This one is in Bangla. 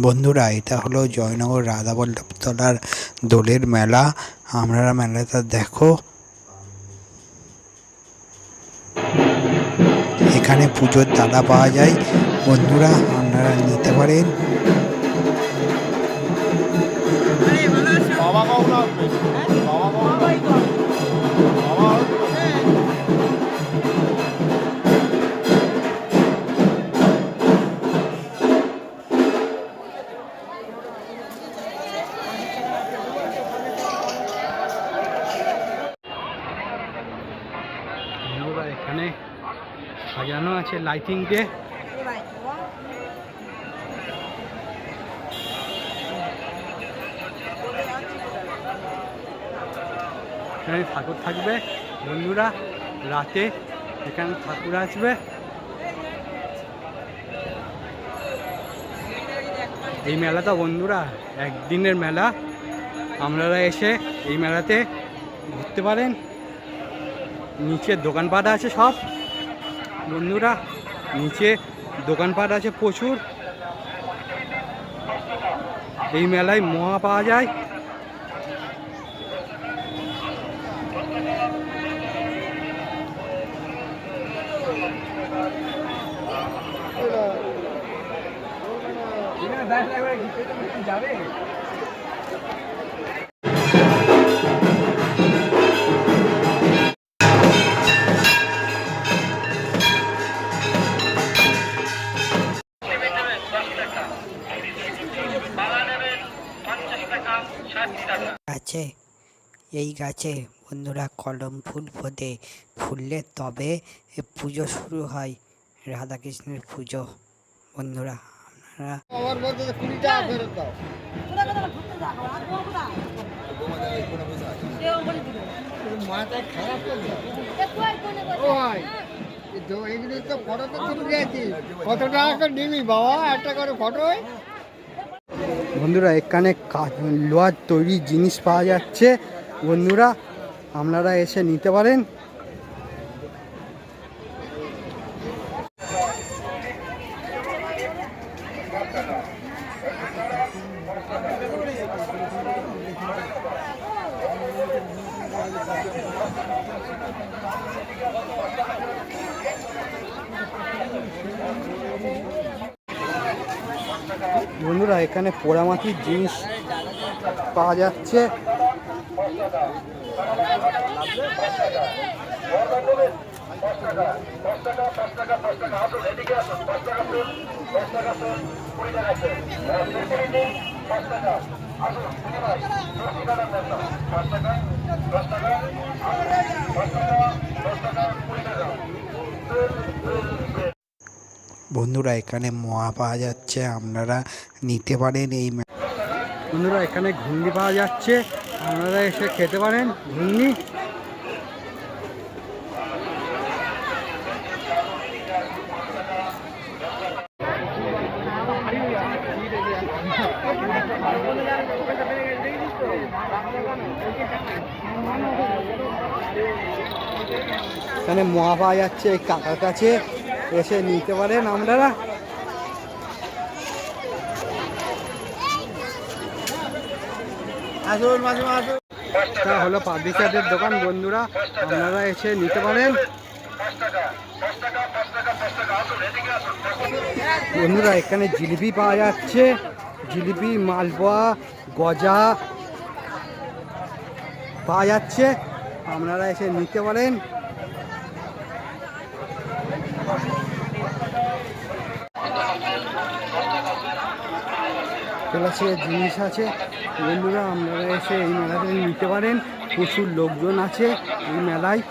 বন্ধুরা, এটা হলো জয়নগর রাধাবল্লভতলার দোলের মেলা। আপনারা মেলাটা দেখো। এখানে পুজোর ডালা পাওয়া যায়, বন্ধুরা আপনারা নিতে পারেন। এখানে সাজানো আছে লাইটিং দিয়ে। এখানে ঠাকুর থাকবে বন্ধুরা, রাতে এখানে ঠাকুর আসবে। এই মেলাটা বন্ধুরা একদিনের মেলা। আপনারা এসে এই মেলাতে ঘুরতে পারেন। নিচে দোকানপাট আছে সব বন্ধুরা, নিচে দোকানপাট আছে প্রচুর। এই মেলায় মোয়া পাওয়া যায়। যাবে গাছে, এই গাছে বন্ধুরা কলম ফুল ফোটে, ফুললে তবে পুজো শুরু হয়, রাধাকৃষ্ণের পুজো। বন্ধুরা বন্ধুরা এখানে লোহার তৈরি জিনিস পাওয়া যাচ্ছে বন্ধুরা, আপনারা এসে নিতে পারেন। বন্ধুরা এখানে পোড়ামাটির জিনিস পাওয়া যাচ্ছে। বন্ধুরা এখানে মোয়া পাওয়া যাচ্ছে, আপনারা নিতে পারেন। এই বন্ধুরা এখানে ঘুগনি পাওয়া যাচ্ছে, আপনারা এসে খেতে পারেন ঘুগনি। এখানে মোয়া পাওয়া যাচ্ছে এই কাকার কাছে, এসে নিতে পারেন আপনারা। এটা হলো পাবলিশারদের দোকান বন্ধুরা, আপনারা এসে নিতে পারেন। বন্ধুরা এখানে জিলিপি পাওয়া যাচ্ছে, জিলিপি, মালপোয়া, গজা পাওয়া যাচ্ছে, আপনারা এসে নিতে পারেন। প্লাসের জিনিস আছে বন্ধুরা, আপনারা এসে এই মেলাতে নিতে পারেন। প্রচুর লোকজন আছে এই মেলায়।